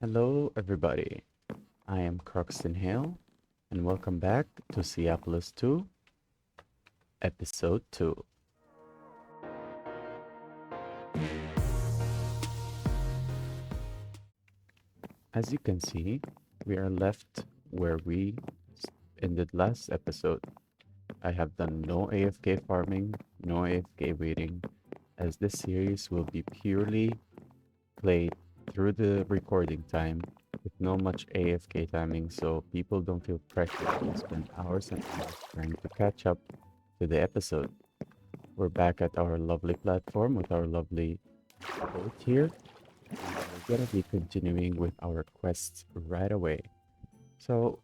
Hello, everybody. I am Croxton Hale, and welcome back to Seaopolis 2, Episode 2. As you can see, we are left where we ended last episode. I have done no AFK farming, no AFK waiting, as this series will be purely played through the recording time with no much AFK timing, so people don't feel pressure to spend hours and hours trying to catch up to the episode. We're back at our lovely platform with our lovely boat here. We're gonna be continuing with our quests right away. So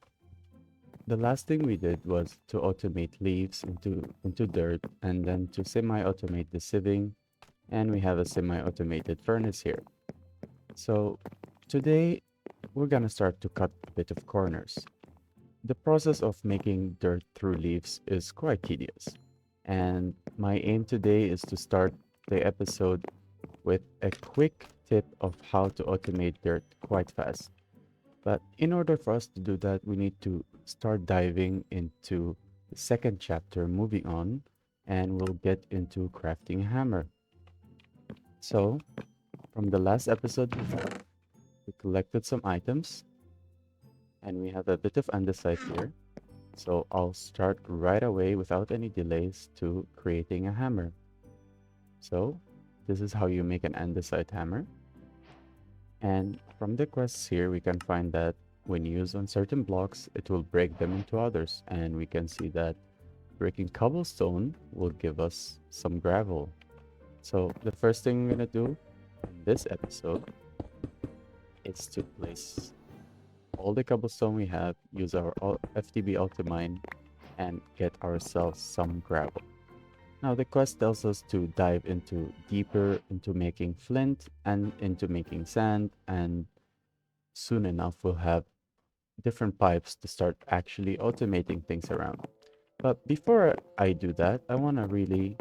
the last thing we did was to automate leaves into dirt and then to semi-automate the sieving, and we have a semi-automated furnace here. So today we're gonna start to cut a bit of corners. The process of making dirt through leaves is quite tedious, and my aim today is to start the episode with a quick tip of how to automate dirt quite fast. But in order for us to do that, we need to start diving into the second chapter, moving on, and we'll get into crafting a hammer. So, from the last episode, we collected some items, and we have a bit of andesite here. So I'll start right away without any delays to creating a hammer. So this is how you make an andesite hammer. And from the quests here, we can find that when used on certain blocks, it will break them into others. And we can see that breaking cobblestone will give us some gravel. So the first thing we're gonna do in this episode is to place all the cobblestone we have, use our FTB Ultimine, and get ourselves some gravel. Now the quest tells us to dive into deeper into making flint and into making sand, and soon enough we'll have different pipes to start actually automating things around. But before I do that, I want to really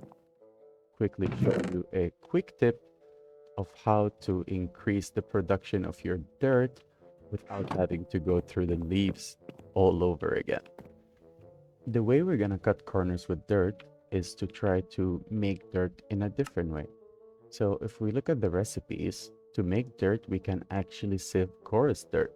quickly show you a quick tip of how to increase the production of your dirt without having to go through the leaves all over again. The way we're gonna cut corners with dirt is to try to make dirt in a different way. So if we look at the recipes, to make dirt, we can actually sieve coarse dirt.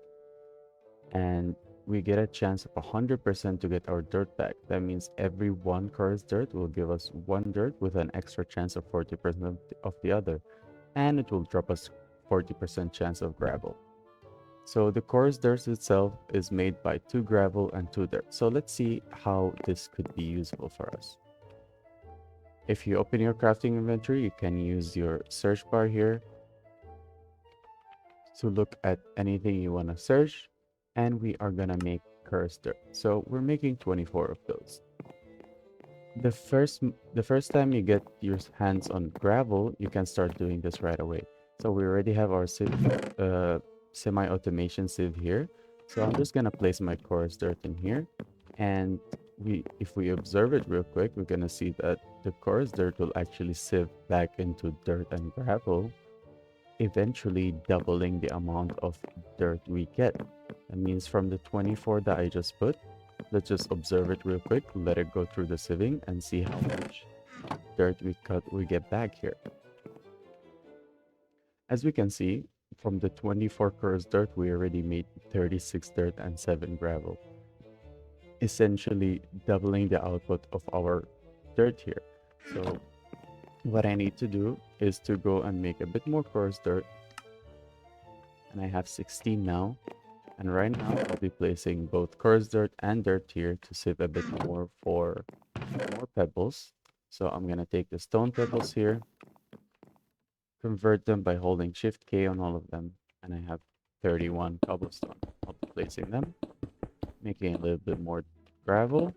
And we get a chance of 100% to get our dirt back. That means every one coarse dirt will give us one dirt with an extra chance of 40% of the other. And it will drop us 40% chance of gravel. So the coarse dirt itself is made by 2 gravel and 2 dirt. So let's see how this could be useful for us. If you open your crafting inventory, you can use your search bar here to look at anything you want to search, and we are gonna make coarse dirt. So we're making 24 of those. The first time you get your hands on gravel, you can start doing this right away. So we already have our semi-automation sieve here. So I'm just gonna place my coarse dirt in here, and if we observe it real quick, we're gonna see that the coarse dirt will actually sieve back into dirt and gravel, eventually doubling the amount of dirt we get. That means from the 24 that I just put, let's just observe it real quick, let it go through the sieving and see how much dirt we get back here. As we can see, from the 24 coarse dirt, we already made 36 dirt and 7 gravel, essentially doubling the output of our dirt here. So what I need to do is to go and make a bit more coarse dirt, and I have 16 now. And right now I'll be placing both coarse dirt and dirt here to save a bit more for more pebbles. So I'm gonna take the stone pebbles here, convert them by holding Shift K on all of them, and I have 31 cobblestone. I'll be placing them, making a little bit more gravel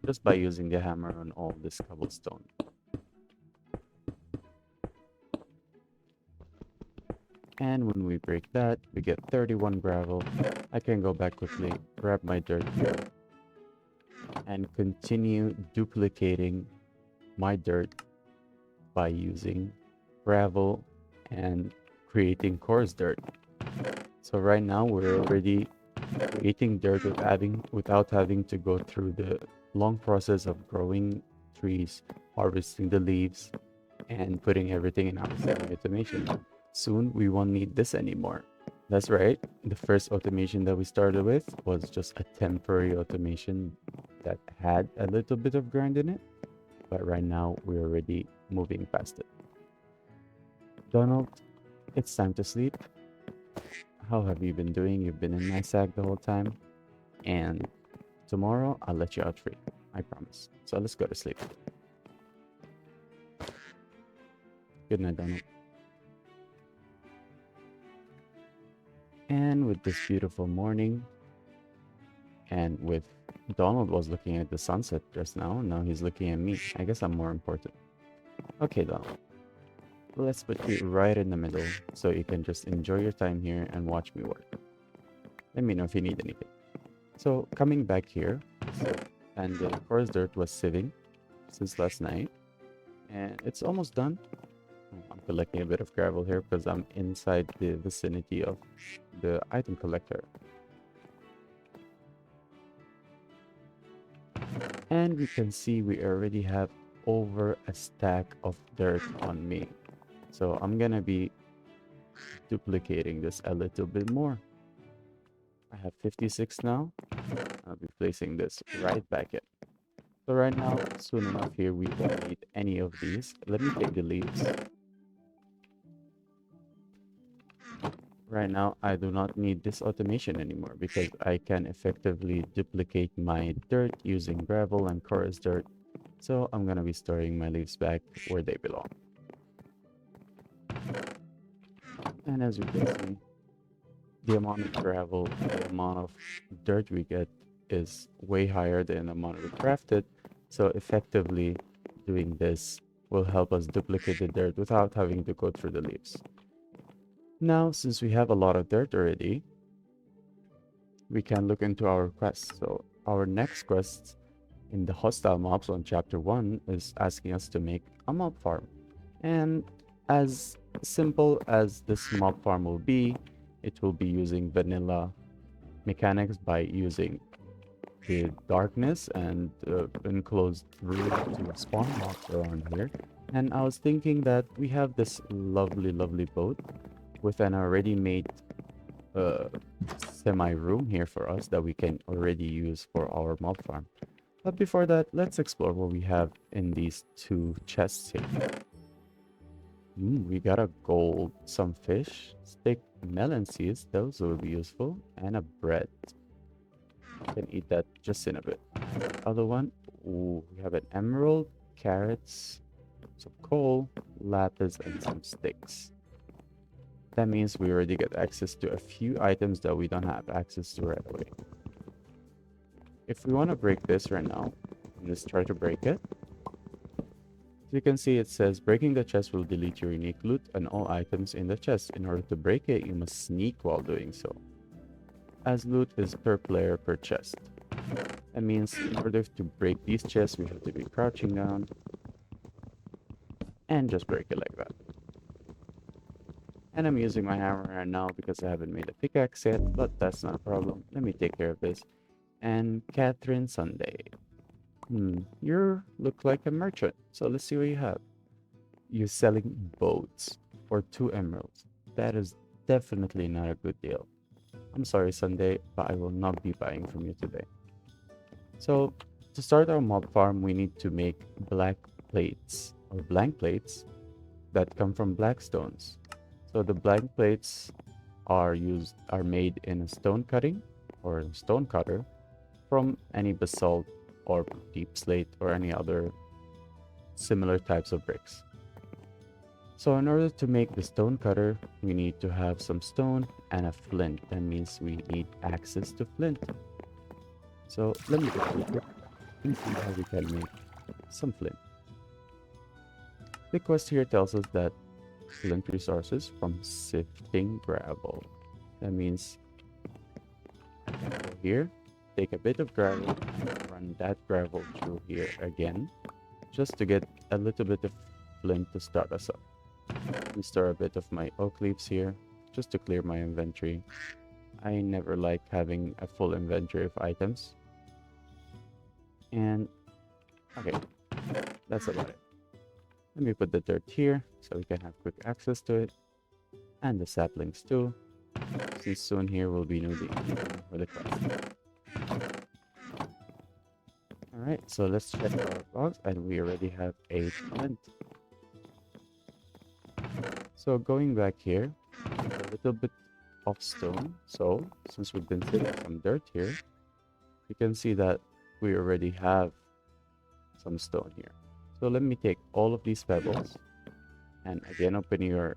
just by using the hammer on all this cobblestone. And when we break that, we get 31 gravel. I can go back quickly, grab my dirt here, and continue duplicating my dirt by using gravel and creating coarse dirt. So right now we're already creating dirt without having to go through the long process of growing trees, harvesting the leaves, and putting everything in our semi-automation. Soon we won't need this anymore. That's right. The first automation that we started with was just a temporary automation that had a little bit of grind in it, but right now we're already moving past it. Donald, it's time to sleep. How have you been doing? You've been in my sack the whole time, and tomorrow I'll let you out free. I promise. So let's go to sleep. Good night, Donald. And with this beautiful morning, and with Donald was looking at the sunset just now, now he's looking at me. I guess I'm more important. Okay, Donald. Let's put you right in the middle so you can just enjoy your time here and watch me work. Let me know if you need anything. So coming back here, and the forest dirt was sieving since last night, and it's almost done. I'm collecting a bit of gravel here because I'm inside the vicinity of the item collector. And we can see we already have over a stack of dirt on me. So I'm gonna be duplicating this a little bit more. I have 56 now. I'll be placing this right back in. So right now, soon enough here, we won't need any of these. Let me take the leaves. Right now, I do not need this automation anymore because I can effectively duplicate my dirt using gravel and chorus dirt. So I'm gonna be storing my leaves back where they belong. And as you can see, the amount of gravel, the amount of dirt we get is way higher than the amount we crafted. So effectively doing this will help us duplicate the dirt without having to go through the leaves. Now, since we have a lot of dirt already, we can look into our quests. So our next quest in the hostile mobs on chapter 1 is asking us to make a mob farm. And as simple as this mob farm will be, it will be using vanilla mechanics by using the darkness and enclosed room to spawn mobs around here. And I was thinking that we have this lovely, lovely boat with an already made semi-room here for us that we can already use for our mob farm. But before that, let's explore what we have in these two chests here. We got a gold, some fish, stick melon seeds, those will be useful, and a bread. Can eat that just in a bit. Other one, we have an emerald, carrots, some coal, lapis, and some sticks. That means we already get access to a few items that we don't have access to right away. If we want to break this right now, let's try to break it. As you can see, it says breaking the chest will delete your unique loot and all items in the chest. In order to break it, you must sneak while doing so, as loot is per player per chest. That means in order to break these chests, we have to be crouching down and just break it like that. And I'm using my hammer right now because I haven't made a pickaxe yet, but that's not a problem. Let me take care of this. And Catherine Sunday. You look like a merchant, so let's see what you have. You're selling boats for 2 emeralds. That is definitely not a good deal. I'm sorry, Sunday, but I will not be buying from you today. So, to start our mob farm, we need to make black plates, or blank plates, that come from black stones. So the blank plates are made in a stone cutting, or a stone cutter, from any basalt or deep slate or any other similar types of bricks. So in order to make the stone cutter, we need to have some stone and a flint. That means we need access to flint. So let me go quick and see how we can make some flint. The quest here tells us that flint resources from sifting gravel. That means I can go here, take a bit of gravel, and run that gravel through here again, just to get a little bit of flint to start us up. Let me store a bit of my oak leaves here, just to clear my inventory. I never like having a full inventory of items. And okay, that's about it. Let me put the dirt here so we can have quick access to it. And the saplings too, since soon here we'll be needing for the quest. Alright, so let's check our logs, and we already have 8 flint. So going back here, a little bit of stone. So since we've been sitting some dirt here, you can see that we already have some stone here. So let me take all of these pebbles, and again open your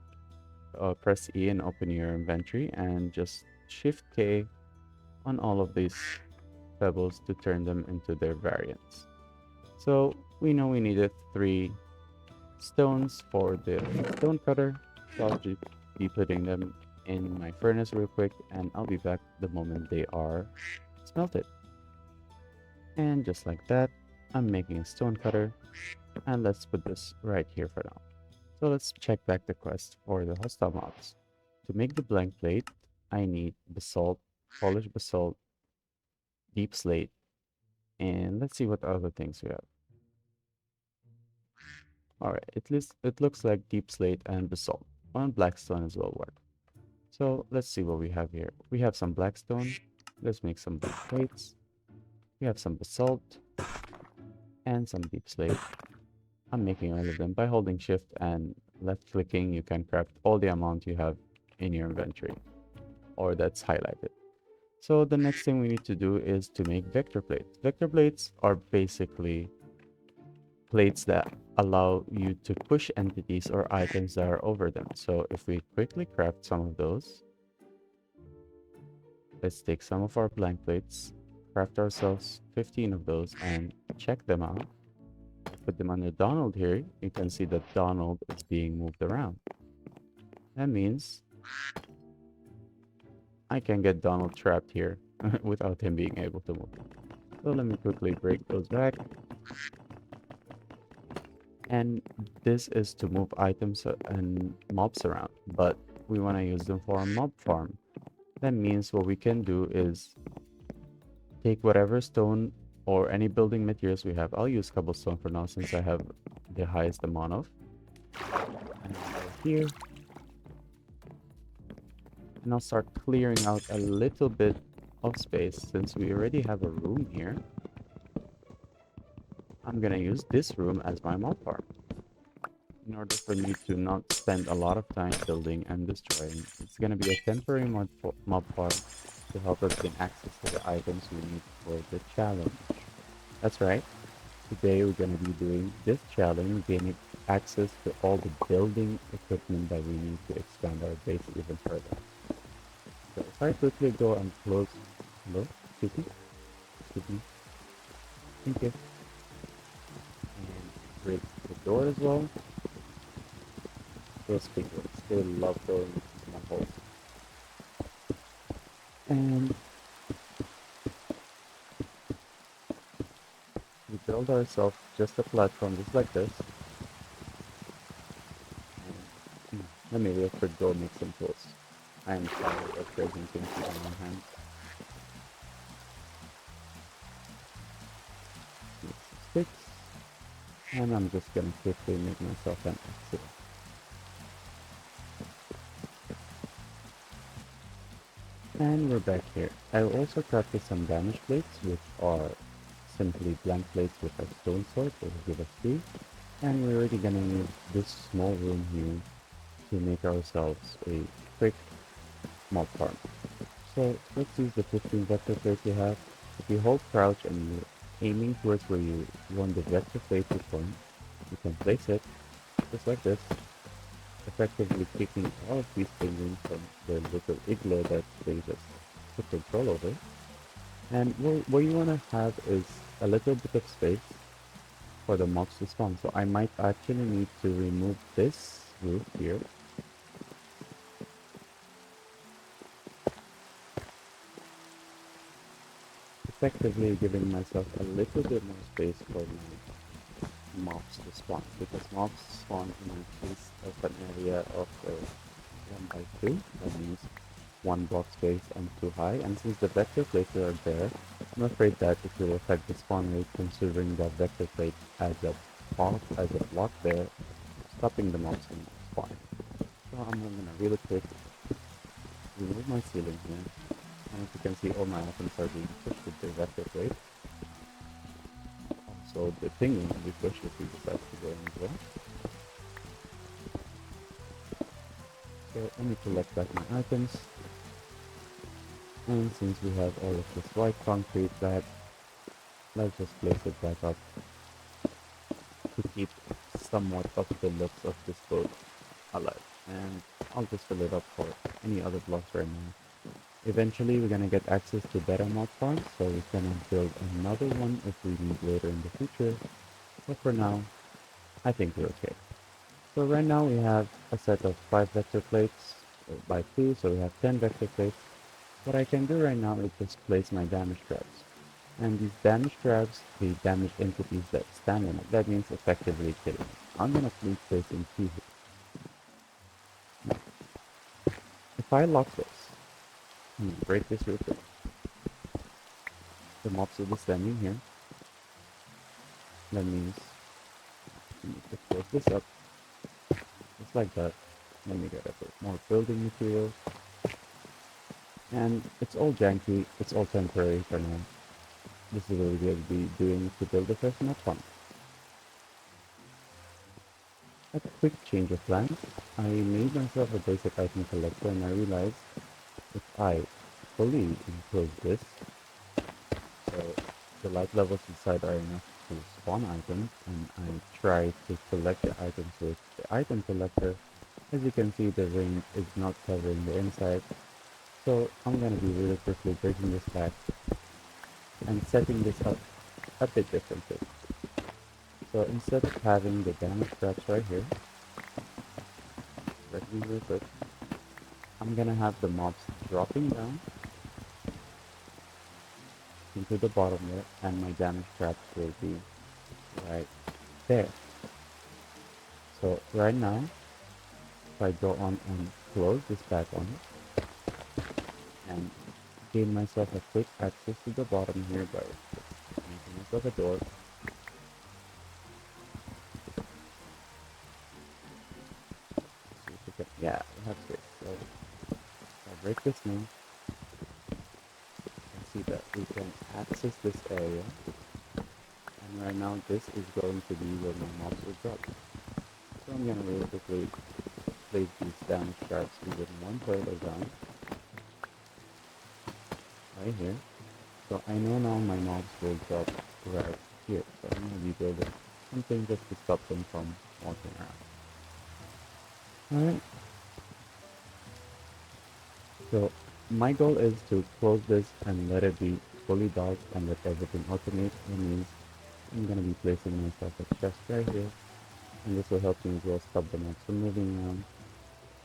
press E and open your inventory, and just shift K on all of these pebbles to turn them into their variants. So we know we needed 3 stones for the stone cutter, so I'll just be putting them in my furnace real quick, and I'll be back the moment they are smelted. And just like that, I'm making a stone cutter, and let's put this right here for now. So let's check back the quest for the hostile mobs. To make the blank plate, I need basalt, polished basalt, deep slate, and let's see what other things we have. Alright, it looks like deep slate and basalt. One blackstone as well work. So let's see what we have here. We have some blackstone. Let's make some black plates. We have some basalt and some deep slate. I'm making all of them by holding shift and left clicking. You can craft all the amount you have in your inventory, or that's highlighted. So the next thing we need to do is to make vector plates. Vector plates are basically plates that allow you to push entities or items that are over them. So if we quickly craft some of those, let's take some of our blank plates, craft ourselves 15 of those, and check them out. Put them under Donald here. You can see that Donald is being moved around. That means I can get Donald trapped here without him being able to move. So let me quickly break those back. And this is to move items and mobs around, but we want to use them for a mob farm. That means what we can do is take whatever stone or any building materials we have. I'll use cobblestone for now since I have the highest amount of. And here. And I'll start clearing out a little bit of space since we already have a room here. I'm gonna use this room as my mob farm. In order for me to not spend a lot of time building and destroying, it's gonna be a temporary mob farm to help us gain access to the items we need for the challenge. That's right. Today we're gonna be doing this challenge, gaining access to all the building equipment that we need to expand our base even further. So if I quickly go and close, hello, excuse me, thank you, and break the door as well. Those people still love going into my hole. And we build ourselves just a platform just like this. And, let me real quick go make some tools. I am tired of breaking things with my hands. Make some sticks. And I'm just gonna quickly make myself an axe. And we're back here. I also crafted some damage plates, which are simply blank plates with a stone sword that will give us 3. And we're already gonna need this small room here to make ourselves a quick mob farm. So let's use the 15 vector plates you have. If you hold crouch and you're aiming towards where you want the vector plate to point, you can place it just like this, effectively kicking all of these penguins from their little igloo that they just took control over. And what you want to have is a little bit of space for the mobs to spawn. So I might actually need to remove this roof here. Effectively giving myself a little bit more space for my mobs to spawn, because mobs spawn in a piece of an area of the 1 by 2. That means one block space and too high. And since the vector plates are there, I'm afraid that it will affect the spawn rate considering that vector plate as a block there, stopping the mobs from spawning. So I'm gonna really quick remove my ceiling here. And as you can see, all my items are being pushed with the vector plate. So the thing will be pushed if we decide to go in as well. So let me collect back my items. And since we have all of this white concrete back, let's just place it back up to keep somewhat of the looks of this boat alive. And I'll just fill it up for any other blocks right now. Eventually we're gonna get access to better mod farms, so we can build another one if we need later in the future. But for now, I think we're okay. So right now we have a set of 5 vector plates by 2, so we have 10 vector plates. What I can do right now is just place my damage traps. And these damage traps, the damage entities that stand on it, that means effectively killing. I'm gonna keep placing 2 here. If I lock this, I'm gonna break this real quick. The mobs will be standing here. That means we need to close this up, just like that. Let me get a bit more building materials. And it's all janky, it's all temporary for now. This is what we're going to be doing to build the first map farm. A quick change of plans. I made myself a basic item collector and I realized if I fully enclose this, so the light levels inside are enough to spawn items, and I try to collect the items with the item collector. As you can see, the ring is not covering the inside, so I'm going to be really quickly breaking this back and setting this up a bit differently. So instead of having the damage traps right here, let me real quick, I'm gonna have the mobs dropping down into the bottom there, and my damage traps will be right there. So right now, if I go on and close this back on and gain myself a quick access to the bottom here by making myself a door. Yeah, that's it. So if I break this now, you can see that we can access this area. And right now, this is going to be where my mobs will drop. So I'm gonna really quickly place these damage traps within one further down, right here. So I know now my mobs will drop right here. So I'm gonna be building something just to stop them from walking around. Alright, so my goal is to close this and let it be fully dark and let everything automate. That means I'm gonna be placing myself a chest right here, and this will help me as well stop the mobs from moving around.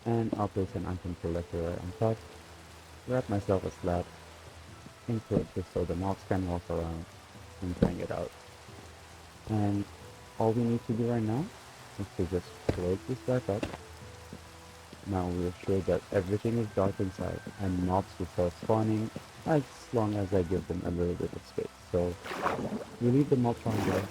And I'll place an item collector right on top, wrap myself a slab into it just so the mobs can walk around and bring it out. And all we need to do right now is to just close this back up. Now we'll show that everything is dark inside and mobs will start spawning as long as I give them a little bit of space. So we leave the mob farm there.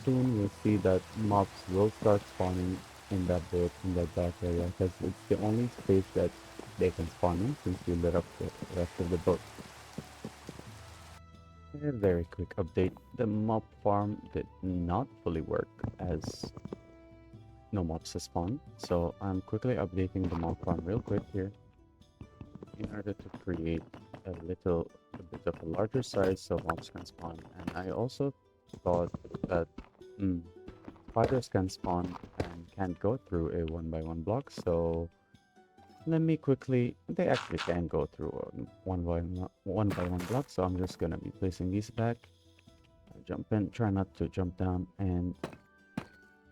Soon we'll see that mobs will start spawning in that boat, in that dark area, because it's the only space that they can spawn in since we lit up the rest of the boat. A very quick update. The mob farm did not fully work as no mobs to spawn. So I'm quickly updating the mob farm real quick here in order to create a bit of a larger size so mobs can spawn. And I also thought that spiders can spawn and can't go through a 1 by 1 block. So let me quickly, they actually can go through a 1 by 1 block. So I'm just gonna be placing these back. Jump in, try not to jump down, and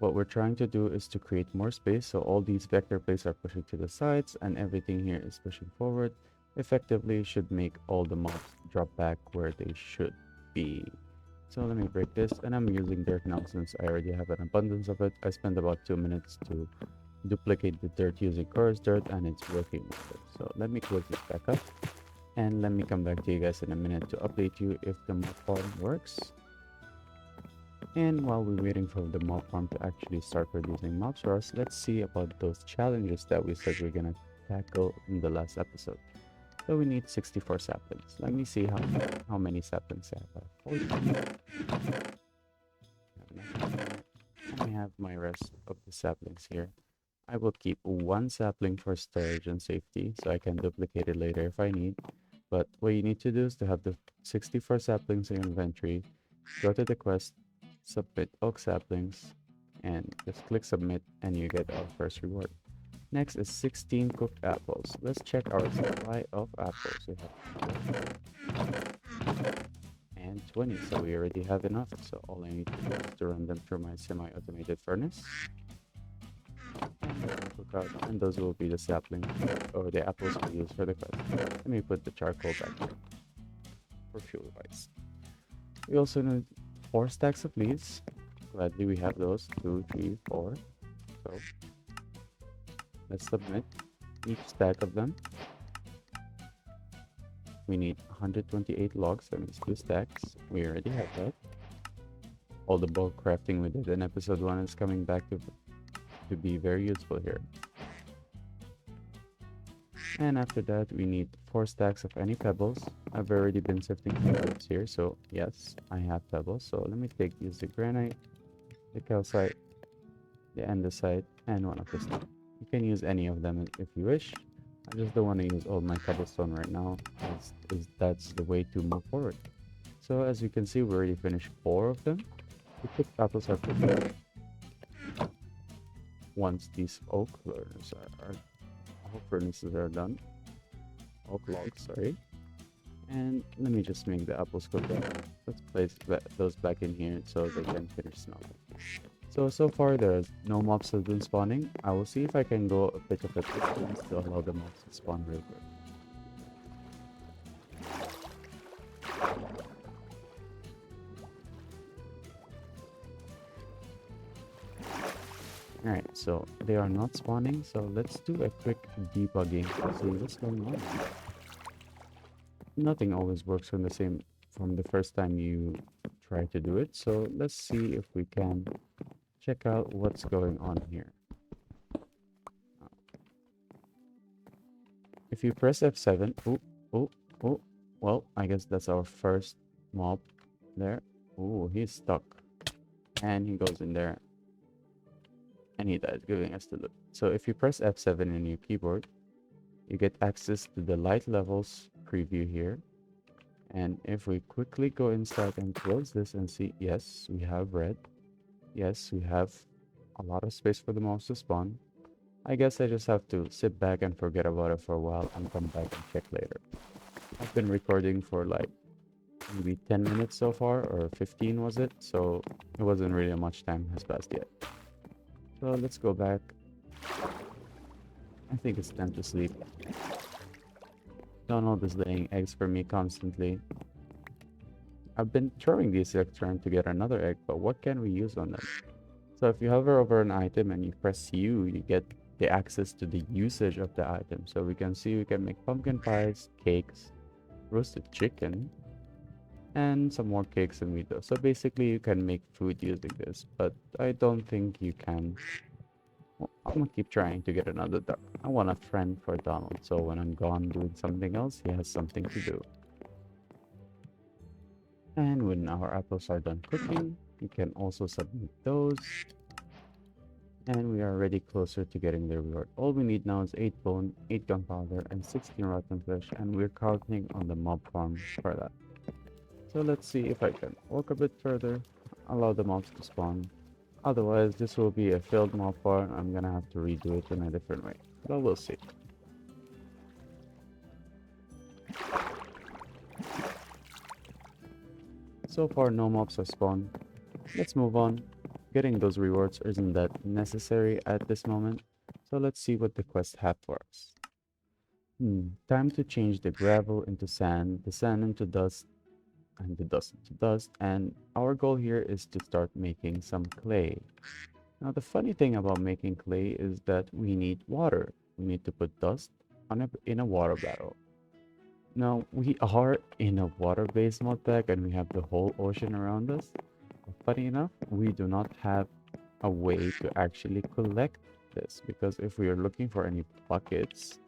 what we're trying to do is to create more space, so all these vector plates are pushing to the sides and everything here is pushing forward. Effectively should make all the mobs drop back where they should be. So let me break this, and I'm using dirt now since I already have an abundance of it. I spent about 2 minutes to duplicate the dirt using coarse dirt, and it's working with it. So let me close this back up, and let me come back to you guys in a minute to update you if the mob farm works. And while we're waiting for the mob farm to actually start producing mobs for us, let's see about those challenges that we said we're gonna tackle in the last episode. So we need 64 saplings. Let me see how many saplings I have. 40. I have my rest of the saplings here. I will keep one sapling for storage and safety, so I can duplicate it later if I need. But what you need to do is to have the 64 saplings in your inventory, go to the quest, submit oak saplings, and just click submit, and you get our first reward. Next is 16 cooked apples. Let's check our supply of apples. We have and 20, so we already have enough. So all I need to do is to run them through my semi-automated furnace. And cook out, and those will be the saplings or the apples we use for the quest. Let me put the charcoal back here for fuel wise. We also need 4 stacks of leaves. Gladly we have those. 2, 3, 4. So let's submit each stack of them. We need 128 logs, that means 2 stacks. We already have that. All the bulk crafting we did in episode 1 is coming back to be very useful here. And after that, we need 4 stacks of any pebbles. I've already been sifting pebbles here, so yes, I have pebbles. So let me use the granite, the calcite, the andesite, and one of the stone. You can use any of them if you wish. I just don't want to use all my cobblestone right now, as that's the way to move forward. So as you can see, we already finished 4 of them. The cooked apples are prepared. Once these oak furnaces are done, oak logs, sorry. And let me just make the apples cook up. Let's place those back in here so they can finish smelting. So far there's no mobs have been spawning. I will see if I can go a bit of a distance to allow the mobs to spawn real quick. Alright, so they are not spawning, so let's do a quick debugging to see what's going on. Nothing always works from the first time you try to do it, so let's see if we can check out what's going on here. If you press F7, well, I guess that's our first mob there. Oh, he's stuck. And he goes in there. And he died, giving us the loot. So if you press F7 in your keyboard, you get access to the light levels preview here. And if we quickly go inside and close this and see, yes, we have red. Yes, we have a lot of space for the mobs to spawn. I guess I just have to sit back and forget about it for a while and come back and check later. I've been recording for like maybe 10 minutes so far, or 15 was it? So it wasn't really much time has passed yet. So let's go back. I think it's time to sleep. Donald is laying eggs for me constantly. I've been throwing these eggs trying to get another egg, but what can we use on them? So if you hover over an item and you press U, you get the access to the usage of the item. So we can see we can make pumpkin pies, cakes, roasted chicken, and some more cakes and meat. So basically you can make food using this, but I don't think you can. Well, I'm gonna keep trying to get another duck. I want a friend for Donald, so when I'm gone doing something else, he has something to do. And when our apples are done cooking, you can also submit those. And we are already closer to getting the reward. All we need now is 8 bone, 8 gunpowder, and 16 rotten flesh, and we're counting on the mob farm for that. So let's see if I can walk a bit further, allow the mobs to spawn. Otherwise, this will be a failed mob farm. I'm gonna have to redo it in a different way, but we'll see. So far, no mobs have spawned. Let's move on. Getting those rewards isn't that necessary at this moment, so let's see what the quest have for us. Time to change the gravel into sand, the sand into dust, and the dust into dust, and our goal here is to start making some clay. Now, the funny thing about making clay is that we need water. We need to put dust in a water barrel. Now, we are in a water-based mod pack and we have the whole ocean around us. But funny enough, we do not have a way to actually collect this because if we are looking for any buckets,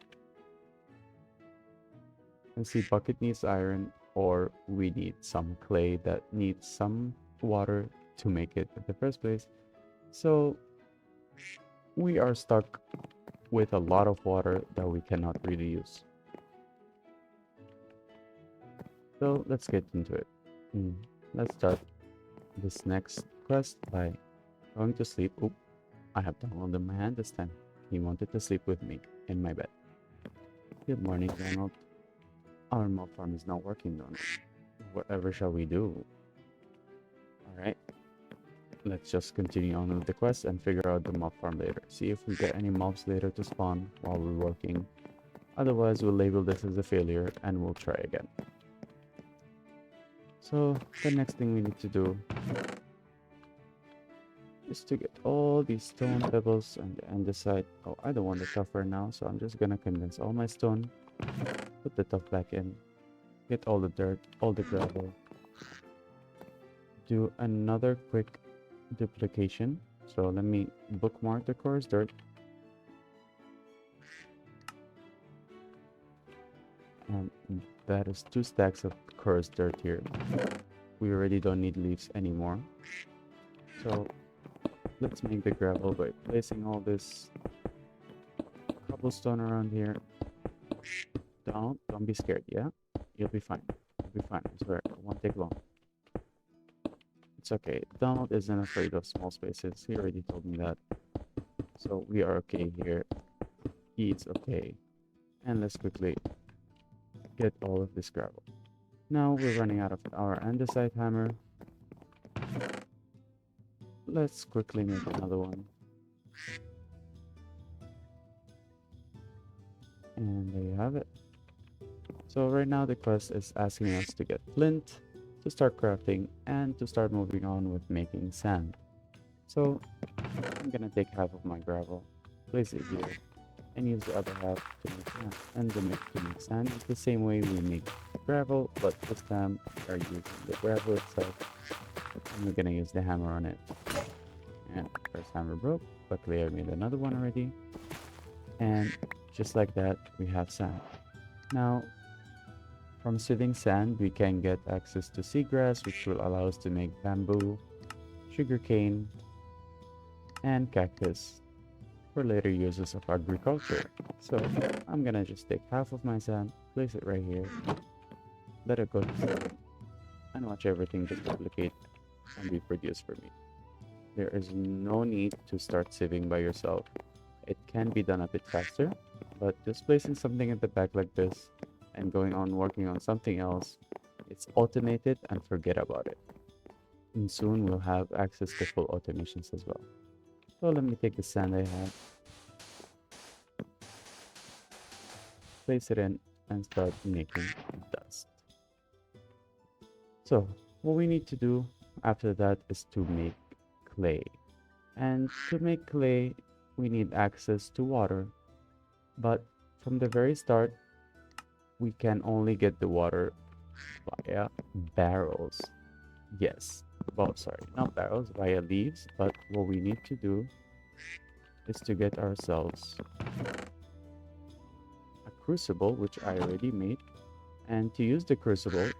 and see bucket needs iron or we need some clay that needs some water to make it in the first place. So we are stuck with a lot of water that we cannot really use. So let's get into it. Let's start this next quest by going to sleep. Oop, I have Donald in my hand this time. He wanted to sleep with me in my bed. Good morning, Donald. Our mob farm is not working, Donald. Whatever shall we do? Alright. Let's just continue on with the quest and figure out the mob farm later. See if we get any mobs later to spawn while we're working. Otherwise, we'll label this as a failure and we'll try again. So, the next thing we need to do is to get all these stone pebbles and decide, oh, I don't want the tuff right now, so I'm just gonna condense all my stone, put the tuff back in, get all the dirt, all the gravel, do another quick duplication. So let me bookmark the coarse dirt. And that is 2 stacks of coarse dirt here. We already don't need leaves anymore. So let's make the gravel by placing all this cobblestone around here. Don't be scared, yeah? You'll be fine. You'll be fine, I swear. It won't take long. It's okay. Donald isn't afraid of small spaces. He already told me that. So we are okay here. He's okay. And let's quickly get all of this gravel. Now we're running out of our andesite hammer. Let's quickly make another one. And there you have it. So right now the quest is asking us to get flint, to start crafting, and to start moving on with making sand. So I'm gonna take half of my gravel, place it here, and use the other half to make sand. And to make sand is the same way we make gravel, but this time we are using the gravel itself, and we're gonna use the hammer on it. And first hammer broke, luckily I made another one already. And just like that, we have sand. Now, from sieving sand, we can get access to seagrass, which will allow us to make bamboo, sugarcane, and cactus for later uses of agriculture. So I'm gonna just take half of my sand, place it right here, let it go to sieving, and watch everything just duplicate and be produced for me. There is no need to start sieving by yourself. It can be done a bit faster, but just placing something at the back like this and going on working on something else, it's automated and forget about it. And soon we'll have access to full automations as well. So let me take the sand I have, place it in, and start making dust. So what we need to do after that is to make clay. And to make clay, we need access to water. But from the very start, we can only get the water via barrels. Yes, well, sorry, not barrels, via leaves. But what we need to do is to get ourselves a crucible, which I already made. And to use the crucible,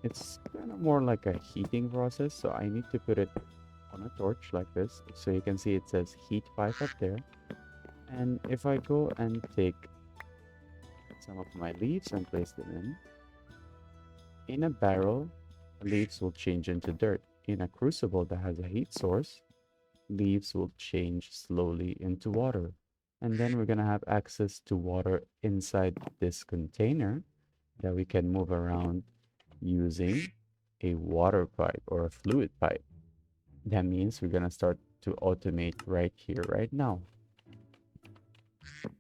it's kind of more like a heating process. So I need to put it on a torch like this. So you can see it says heat pipe up there. And if I go and take some of my leaves and place them in a barrel, leaves will change into dirt. In a crucible that has a heat source, leaves will change slowly into water. And then we're going to have access to water inside this container that we can move around using a water pipe or a fluid pipe. That means we're going to start to automate right here, right now.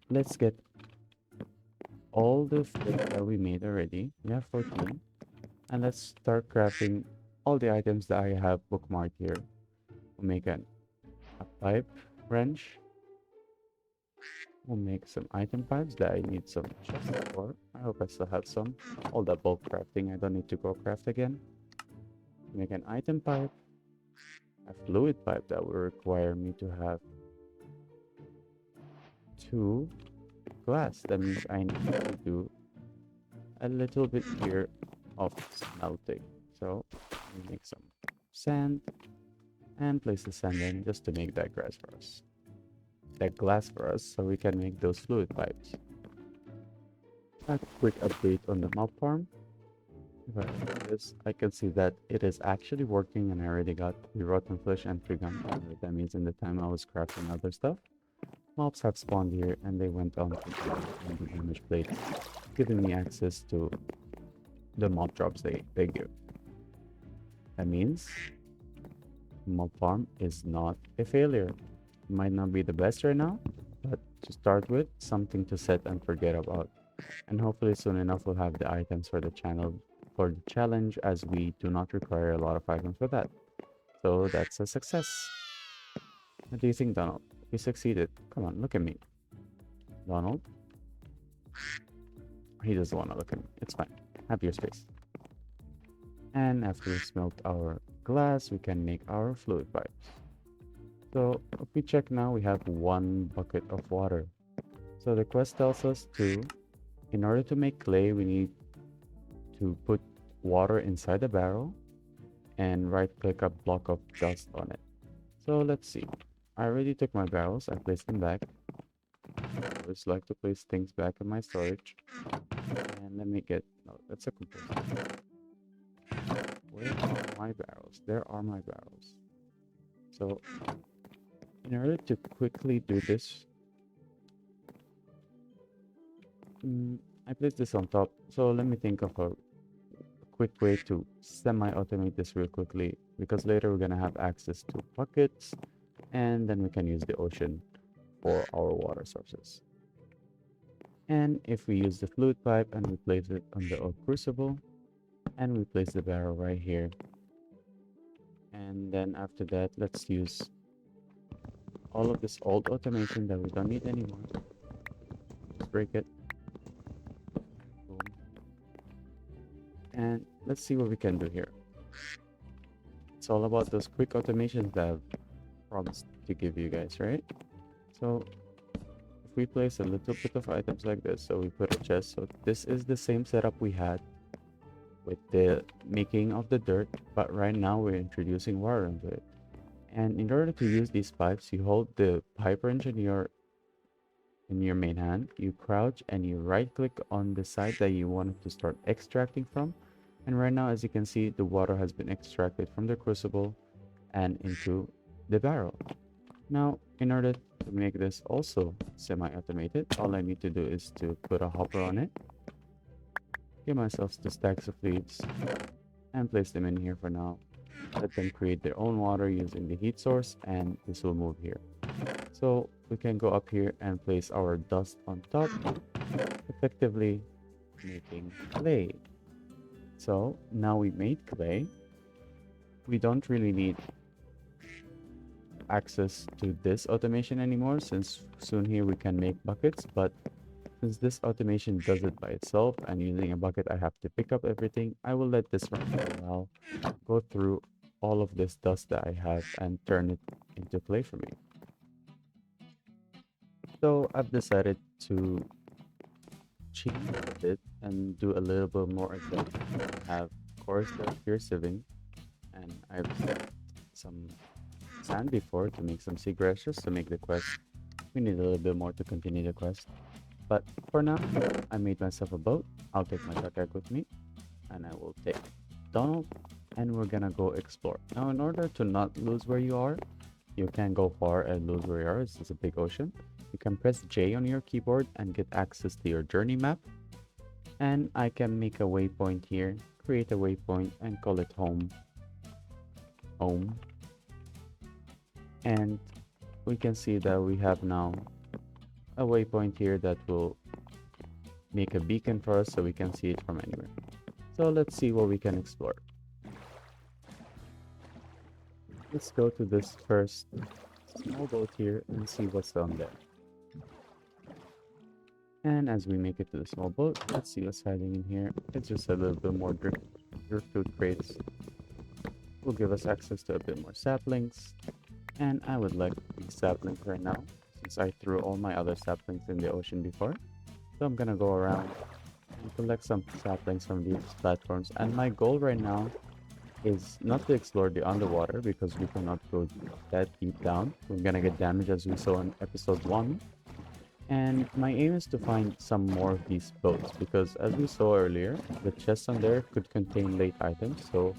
Let's get all the flint that we made already. We have 14. And let's start crafting all the items that I have bookmarked here. We'll make a pipe wrench. We'll make some item pipes that I need some chests for. I hope I still have some. All that bulk crafting, I don't need to go craft again. Make an item pipe, a fluid pipe that will require me to have 2 glass. That means I need to do a little bit here of smelting. So we make some sand and place the sand in just to make that grass for us. That glass for us so we can make those fluid pipes. A quick update on the mob farm. If I open this, I can see that it is actually working and I already got 3 rotten flesh and 3 gunpowder. That means in the time I was crafting other stuff, mobs have spawned here and they went on to the damage plate, giving me access to the mob drops they give. That means mob farm is not a failure. It might not be the best right now, but to start with, something to set and forget about. And hopefully soon enough we'll have the items for the challenge as we do not require a lot of items for that. So that's a success. What do you think, Donald? We succeeded. Come on, look at me. Donald? He doesn't want to look at me. It's fine. Have your space. And after we smelt our glass, we can make our fluid pipes. So if we check now, we have 1 bucket of water. So the quest tells us in order to make clay, we need to put water inside the barrel and right click a block of dust on it. So let's see. I already took my barrels, I placed them back. I always like to place things back in my storage. And let me get, no, that's a composter. Where are my barrels? There are my barrels. So in order to quickly do this, I placed this on top. So let me think of a quick way to semi-automate this real quickly, because later we're gonna have access to buckets and then we can use the ocean for our water sources. And if we use the fluid pipe and we place it on the oak crucible and we place the barrel right here, and then after that let's use all of this old automation that we don't need anymore. Let's break it. Boom. And let's see what we can do here. It's all about those quick automations that I've promised to give you guys, right? So if we place a little bit of items like this, so we put a chest, so this is the same setup we had with the making of the dirt, but right now we're introducing water into it. And in order to use these pipes, you hold the pipe wrench in your main hand, you crouch and you right click on the side that you want to start extracting from. And right now, as you can see, the water has been extracted from the crucible and into the barrel. Now, in order to make this also semi-automated, all I need to do is to put a hopper on it, give myself 2 stacks of leaves, and place them in here for now. Let them create their own water using the heat source, and this will move here. So we can go up here and place our dust on top, effectively making clay. So now we made clay. We don't really need access to this automation anymore, since soon here we can make buckets, but since this automation does it by itself and using a bucket I have to pick up everything, I will let this run for a while, go through all of this dust that I have and turn it into clay for me. So I've decided to change a bit and do a little bit more advanced. I have course the pure sieving, and I've set some sand before to make some seagrass just to make the quest. We need a little bit more to continue the quest. But for now, I made myself a boat. I'll take my duck with me, and I will take Donald, and we're gonna go explore. Now, in order to not lose where you are, you can go far and lose where you are. This is a big ocean. You can press J on your keyboard and get access to your journey map. And I can make a waypoint here, create a waypoint, and call it home. Home. And we can see that we have now a waypoint here that will make a beacon for us so we can see it from anywhere. So let's see what we can explore. Let's go to this first small boat here and see what's down there. And as we make it to the small boat, let's see what's hiding in here. It's just a little bit more driftwood crates. Will give us access to a bit more saplings. And I would like these saplings right now, since I threw all my other saplings in the ocean before. So I'm gonna go around and collect some saplings from these platforms. And my goal right now is not to explore the underwater because we cannot go that deep down. We're gonna get damaged as we saw in episode 1. And my aim is to find some more of these boats because as we saw earlier, the chests on there could contain late items. So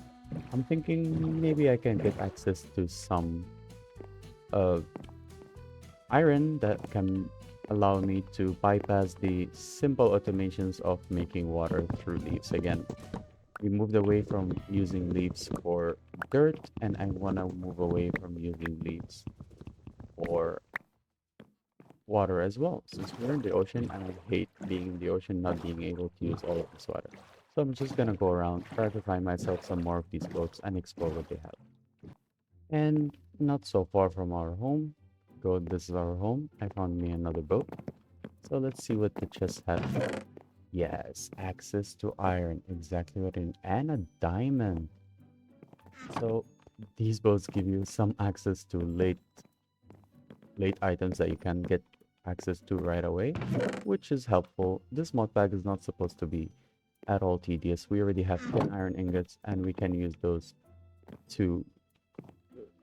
I'm thinking maybe I can get access to some uh, iron that can allow me to bypass the simple automations of making water through leaves. Again, we moved away from using leaves for dirt, and I want to move away from using leaves for water as well, since we're in the ocean and I hate being in the ocean, not being able to use all of this water. So I'm just gonna go around, try to find myself some more of these boats and explore what they have. And not so far from our home, this is our home. I found me another boat. So let's see what the chest has. Yes, access to iron, exactly what I need, and a diamond. So these boats give you some access to late items that you can get access to right away, which is helpful. This mod pack is not supposed to be at all tedious. We already have 10 iron ingots and we can use those to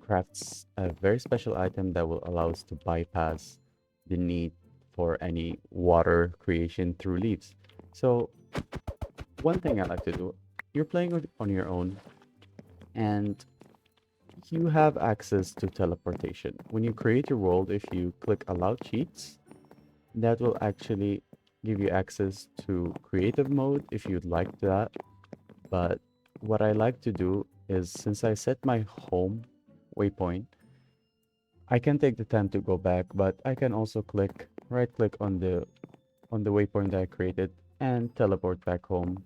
craft a very special item that will allow us to bypass the need for any water creation through leaves. So one thing I like to do, you're playing on your own and you have access to teleportation. When you create your world, if you click allow cheats, that will actually give you access to creative mode if you'd like that. But what I like to do is since I set my home waypoint, I can take the time to go back, but I can also right click on the waypoint that I created and teleport back home.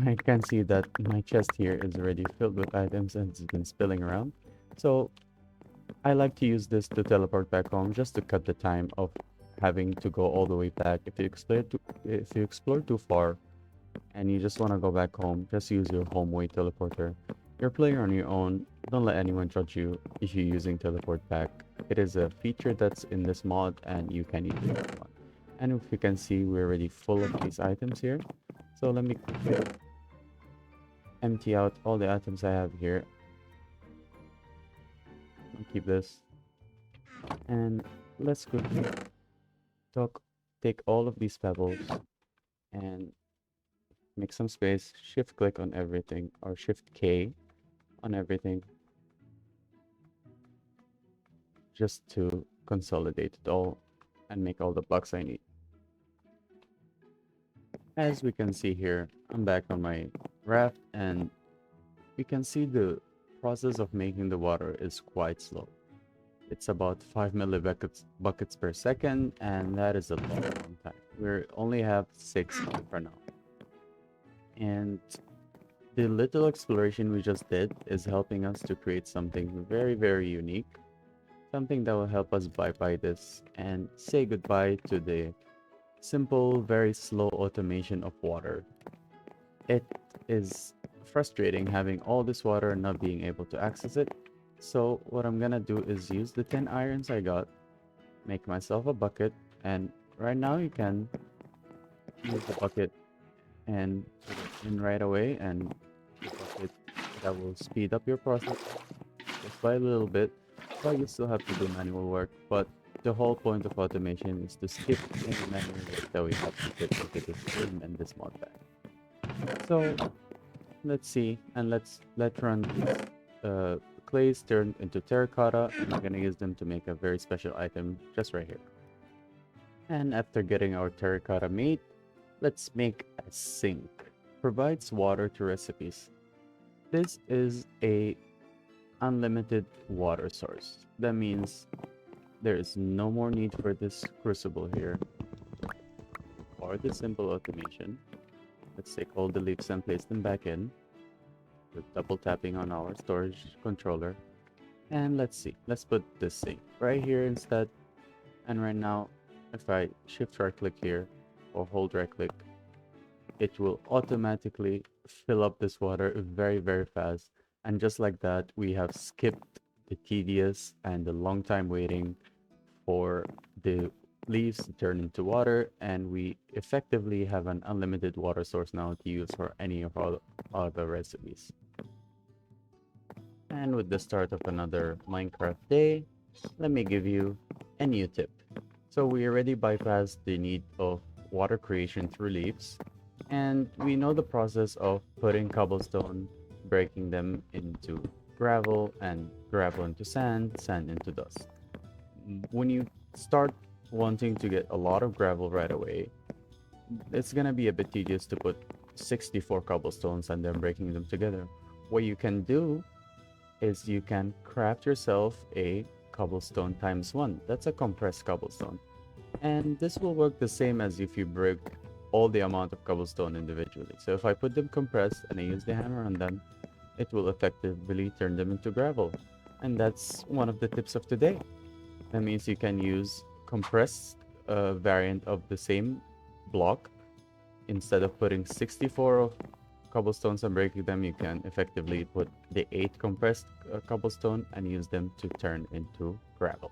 I can see that my chest here is already filled with items and it's been spilling around. So I like to use this to teleport back home just to cut the time of having to go all the way back. If you explore too far and you just want to go back home, just use your home way teleporter. You're playing on your own. Don't let anyone judge you if you're using teleport back. It is a feature that's in this mod and you can use it if you want. And if you can see, we're already full of these items here. So let me quickly empty out all the items I have here. I'll keep this. And let's quickly take all of these pebbles and make some space. Shift click on everything or shift K on everything just to consolidate it all and make all the blocks I need. As we can see here, I'm back on my raft and we can see the process of making the water is quite slow. It's about 5 millibuckets per second, and that is a long time. We only have 6 for now. And the little exploration we just did is helping us to create something very, very unique. Something that will help us bypass this and say goodbye to the simple, very slow automation of water. It is frustrating having all this water and not being able to access it. So what I'm gonna do is use the 10 irons I got, make myself a bucket, and right now you can use the bucket and put it in right away, and the bucket that will speed up your process just by a little bit, but you still have to do manual work. But the whole point of automation is to skip any manual work that we have to put into this game and this mod pack. So let's see, and let's run these clays turned into terracotta, and we're gonna use them to make a very special item just right here. And after getting our terracotta made, let's make a sink. Provides water to recipes. This is a unlimited water source. That means there is no more need for this crucible here or the simple automation. Let's take all the leaves and place them back in with double tapping on our storage controller. And let's see. Let's put this thing right here instead. And right now, if I shift right click here or hold right click, it will automatically fill up this water very, very fast. And just like that, we have skipped the tedious and the long time waiting for the leaves to turn into water, and we effectively have an unlimited water source now to use for any of our other recipes. And with the start of another Minecraft day, let me give you a new tip. So we already bypassed the need of water creation through leaves, and we know the process of putting cobblestone, breaking them into gravel, and gravel into sand, sand into dust. When you start wanting to get a lot of gravel right away, it's gonna be a bit tedious to put 64 cobblestones and then breaking them together. What you can do is you can craft yourself a cobblestone times one. That's a compressed cobblestone. And this will work the same as if you break all the amount of cobblestone individually. So if I put them compressed and I use the hammer on them, it will effectively turn them into gravel. And that's one of the tips of today. That means you can use compressed variant of the same block. Instead of putting 64 of cobblestones and breaking them, you can effectively put the 8 compressed cobblestone and use them to turn into gravel.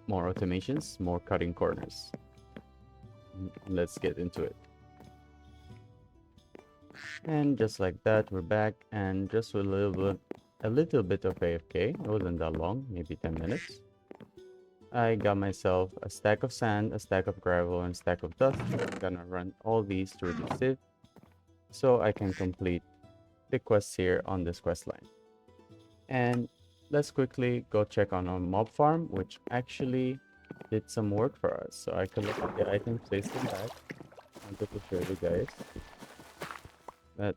More automations, more cutting corners. Let's get into it. And just like that, we're back, and just a little bit of AFK. It wasn't that long, maybe 10 minutes. I got myself a stack of sand, a stack of gravel, and a stack of dust. I'm gonna run all these through the sieve so I can complete the quests here on this quest line. And let's quickly go check on our mob farm, which actually did some work for us. So I can look at the items, place them back. I'm going to show you guys that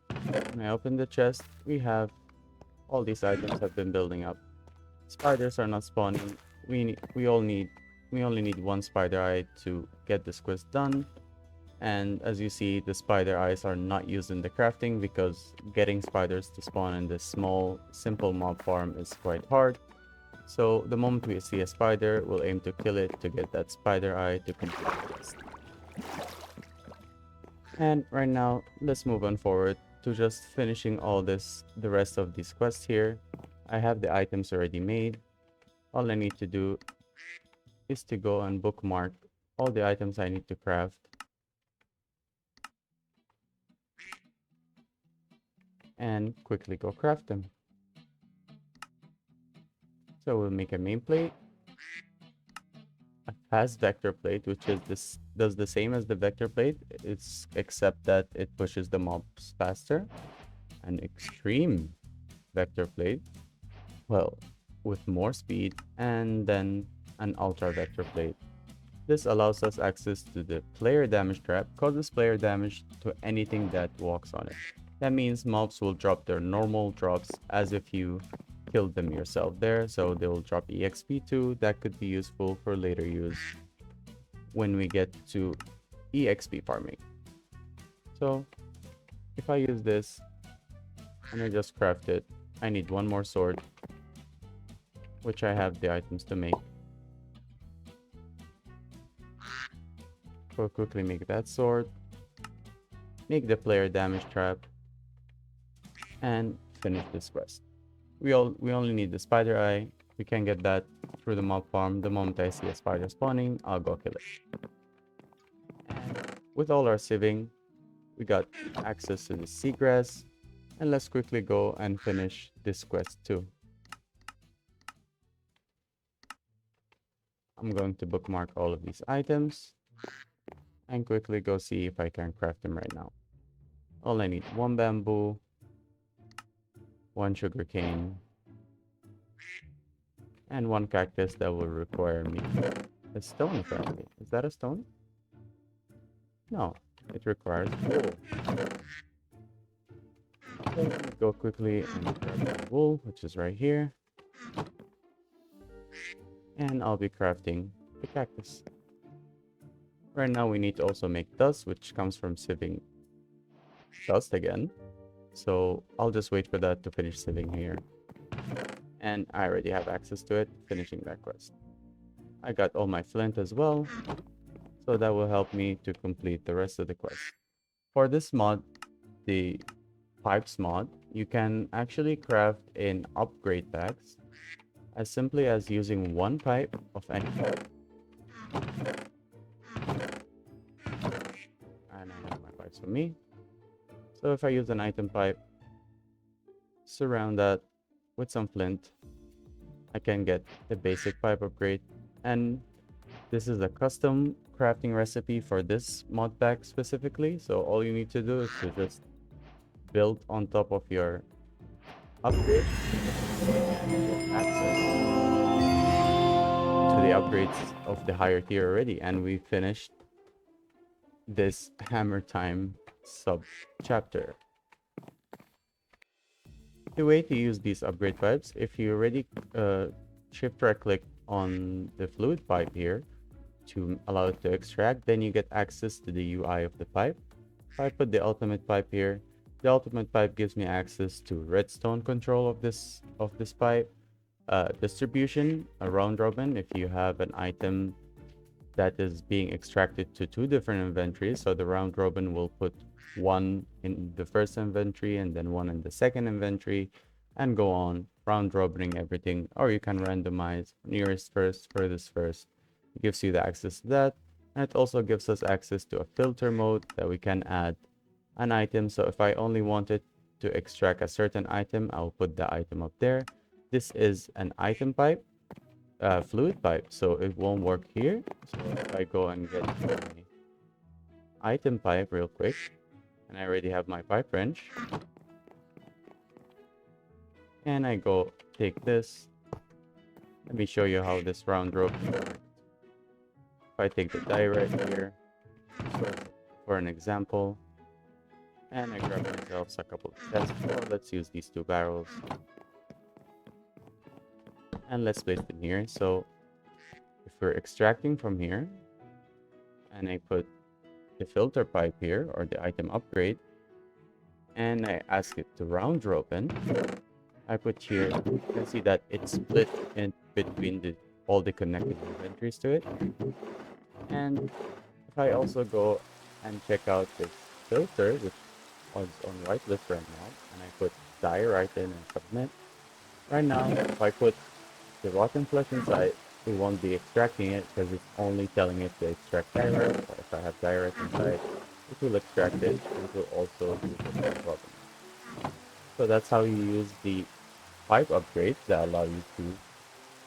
when I open the chest, we have all these items have been building up. Spiders are not spawning. We only need one spider eye to get this quest done. And as you see, the spider eyes are not used in the crafting because getting spiders to spawn in this small, simple mob farm is quite hard. So the moment we see a spider, we'll aim to kill it to get that spider eye to complete the quest. And right now, let's move on forward to just finishing the rest of these quests here. I have the items already made. All I need to do is to go and bookmark all the items I need to craft. And quickly go craft them. So we'll make a main plate, a fast vector plate, which is does the same as the vector plate, except that it pushes the mobs faster. An extreme vector plate, well, with more speed, and then an ultra vector plate. This allows us access to the player damage trap, causes player damage to anything that walks on it. That means mobs will drop their normal drops as if you killed them yourself there, so they will drop EXP too. That could be useful for later use when we get to EXP farming. So if I use this and I just craft it, I need one more sword, which I have the items to make. We'll quickly make that sword, make the player damage trap, and finish this quest. We only need the spider eye. We can get that through the mob farm. The moment I see a spider spawning, I'll go kill it. And with all our sieving, we got access to the seagrass, and let's quickly go and finish this quest too. I'm going to bookmark all of these items and quickly go see if I can craft them right now. All I need: one bamboo, one sugarcane, and one cactus that will require me a stone apparently. Is that a stone? No, it requires wool. So go quickly and grab wool, which is right here. And I'll be crafting the cactus. Right now we need to also make dust, which comes from sieving dust again. So I'll just wait for that to finish sieving here. And I already have access to it, finishing that quest. I got all my flint as well, so that will help me to complete the rest of the quest. For this mod, the pipes mod, you can actually craft in upgrade packs as simply as using one pipe of any type. And I have my pipes for me. So if I use an item pipe, surround that with some flint, I can get the basic pipe upgrade. And this is a custom crafting recipe for this mod pack specifically. So all you need to do is to just build on top of your upgrade and get access to the upgrades of the higher tier already. And we finished this hammer time sub chapter. The way to use these upgrade pipes, if you already shift right click on the fluid pipe here to allow it to extract, then you get access to the UI of the pipe. If I put the ultimate pipe here, the ultimate pipe gives me access to redstone control of this pipe, distribution, a round robin if you have an item that is being extracted to two different inventories. So the round robin will put one in the first inventory and then one in the second inventory, and go on round robining everything. Or you can randomize nearest first, furthest first. It gives you the access to that. And it also gives us access to a filter mode that we can add an item. So if I only wanted to extract a certain item, I'll put the item up there. This is an item pipe, fluid pipe, so it won't work here. So if I go and get my item pipe real quick, and I already have my pipe wrench, and I go take this, let me show you how this round rope works. If I take the die right here for an example, and I grab myself a couple of chests. Let's use these two barrels, and let's place them here. So if we're extracting from here, and I put the filter pipe here, or the item upgrade, and I ask it to round robin, I put here, you can see that it's split in between all the connected inventories to it. And if I also go and check out this filter, which is on right list right now, and I put die right in and submit. Right now, if I put the rotten flesh inside, it won't be extracting it because it's only telling it to extract direct. But if I have direct inside, it will extract it, and it will also use the problem. So that's how you use the pipe upgrades that allow you to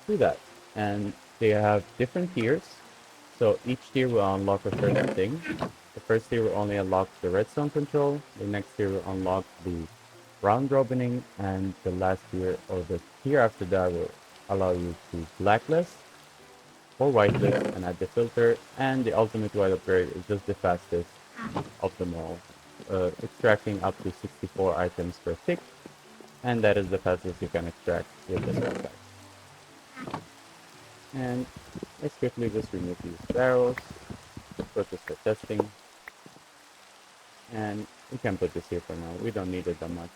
do that. And they have different tiers. So each tier will unlock a certain thing. The first tier will only unlock the redstone control. The next tier will unlock the round robining, and the last tier, or the tier after that, will allow you to blacklist or whitelist and add the filter. And the ultimate white upgrade is just the fastest of them all, extracting up to 64 items per tick, and that is the fastest you can extract with this one. And let's quickly just remove these barrels, put this for testing, and we can put this here for now. We don't need it that much.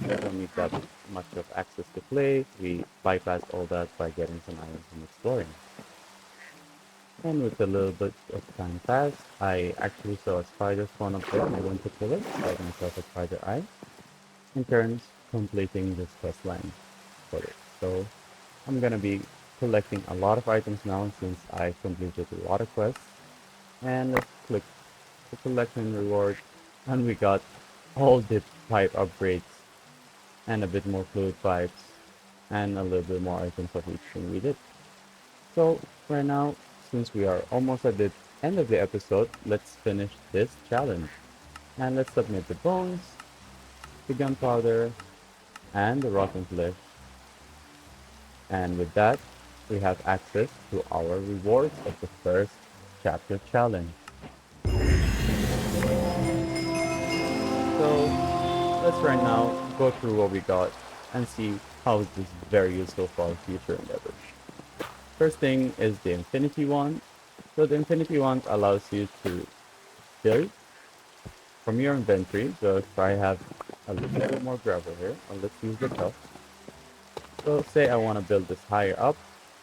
We don't need that much of access to play. We bypass all that by getting some items and exploring. And with a little bit of time passed, I actually saw a spider spawn up there, and I went to kill it, got myself a spider eye, in turns completing this quest line for it. So I'm gonna be collecting a lot of items now since I completed a lot of quests. And let's click the collection reward, and we got all the pipe upgrades and a bit more fluid pipes and a little bit more items of each thing we did. So right now, since we are almost at the end of the episode, let's finish this challenge. And let's submit the bones, the gunpowder, and the rotten flesh. And with that, we have access to our rewards of the first chapter challenge. So let's right now go through what we got and see how this is very useful for our future endeavors. First thing is the infinity wand. So the infinity wand allows you to build from your inventory. So if I have a little bit more gravel here, let's use the cup. So say I want to build this higher up.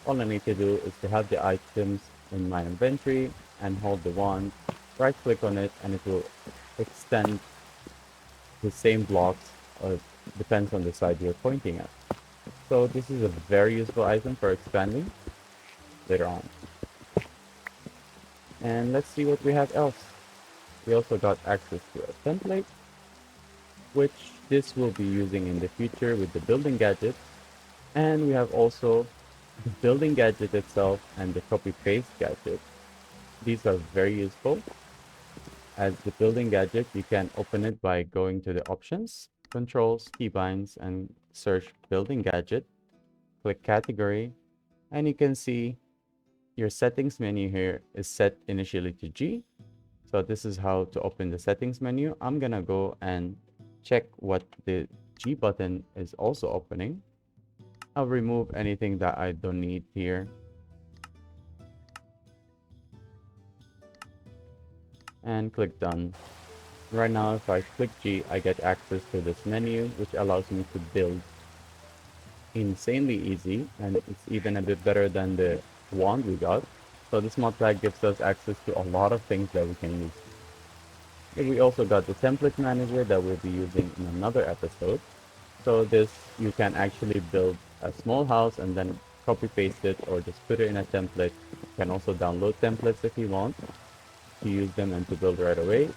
All I need to do is to have the items in my inventory and hold the wand, right click on it, and it will extend the same blocks, depends on the side you're pointing at. So this is a very useful item for expanding later on. And let's see what we have else. We also got access to a template, which this will be using in the future with the building gadget. And we have also the building gadget itself and the copy paste gadget. These are very useful. As the building gadget, you can open it by going to the options, controls, keybinds, and search building gadget. Click category, and you can see your settings menu here is set initially to G. So this is how to open the settings menu. I'm gonna go and check what the G button is also opening. I'll remove anything that I don't need here. And click done. Right now, if I click G, I get access to this menu, which allows me to build insanely easy, and it's even a bit better than the wand we got. So this mod pack gives us access to a lot of things that we can use. And we also got the template manager that we'll be using in another episode. So this, you can actually build a small house and then copy paste it or just put it in a template. You can also download templates if you want to use them and to build right away.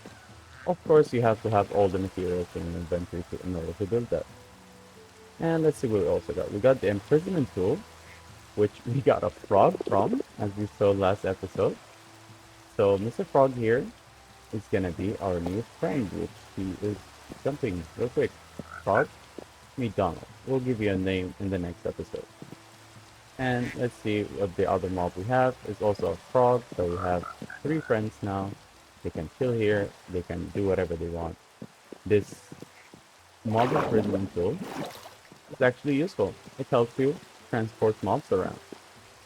Of course, you have to have all the materials in your inventory in order to build that. And let's see what we also got. We got the imprisonment tool, which we got a frog from, as we saw last episode. So Mr. Frog here is gonna be our new friend, which he is jumping real quick. Frog, meet Donald. We'll give you a name in the next episode. And let's see what the other mob we have is also a frog. So we have 3 friends now. They can chill here. They can do whatever they want. This mob imprisonment tool is actually useful. It helps you transport mobs around.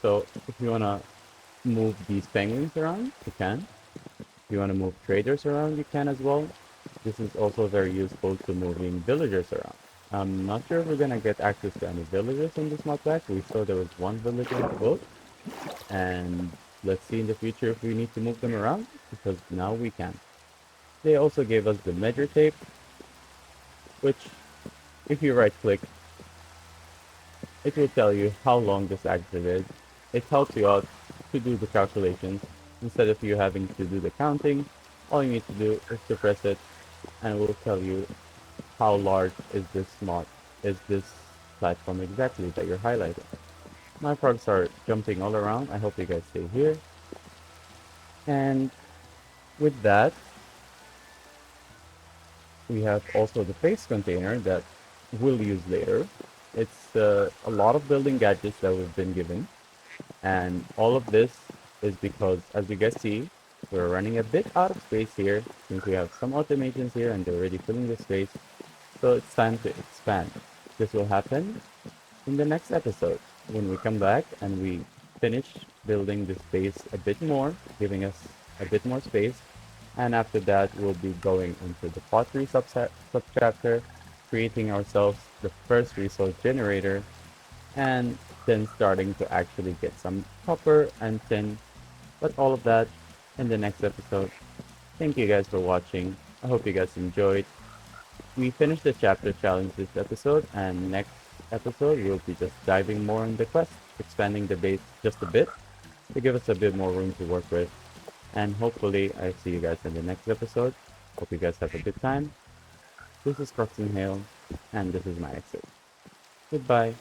So if you want to move these penguins around, you can. If you want to move traders around, you can as well. This is also very useful to moving villagers around. I'm not sure if we're gonna get access to any villagers in this mod pack. We saw there was one villager in the boat. And let's see in the future if we need to move them around, because now we can. They also gave us the measure tape, which if you right click, it will tell you how long this actually is. It helps you out to do the calculations. Instead of you having to do the counting, all you need to do is to press it and it will tell you how large is this platform exactly that you're highlighting. My frogs are jumping all around. I hope you guys stay here. And with that, we have also the face container that we'll use later. It's a lot of building gadgets that we've been given. And all of this is because, as you guys see, we're running a bit out of space here since we have some automations here and they're already filling the space. So it's time to expand. This will happen in the next episode when we come back and we finish building this base a bit more, giving us a bit more space. And after that, we'll be going into the pottery subchapter, creating ourselves the first resource generator, and then starting to actually get some copper and tin. But all of that in the next episode. Thank you guys for watching. I hope you guys enjoyed. We finished the chapter challenge this episode, and next episode we'll be just diving more in the quest, expanding the base just a bit to give us a bit more room to work with. And hopefully I see you guys in the next episode. Hope you guys have a good time. This is Crux and Hale, and this is my exit. Goodbye.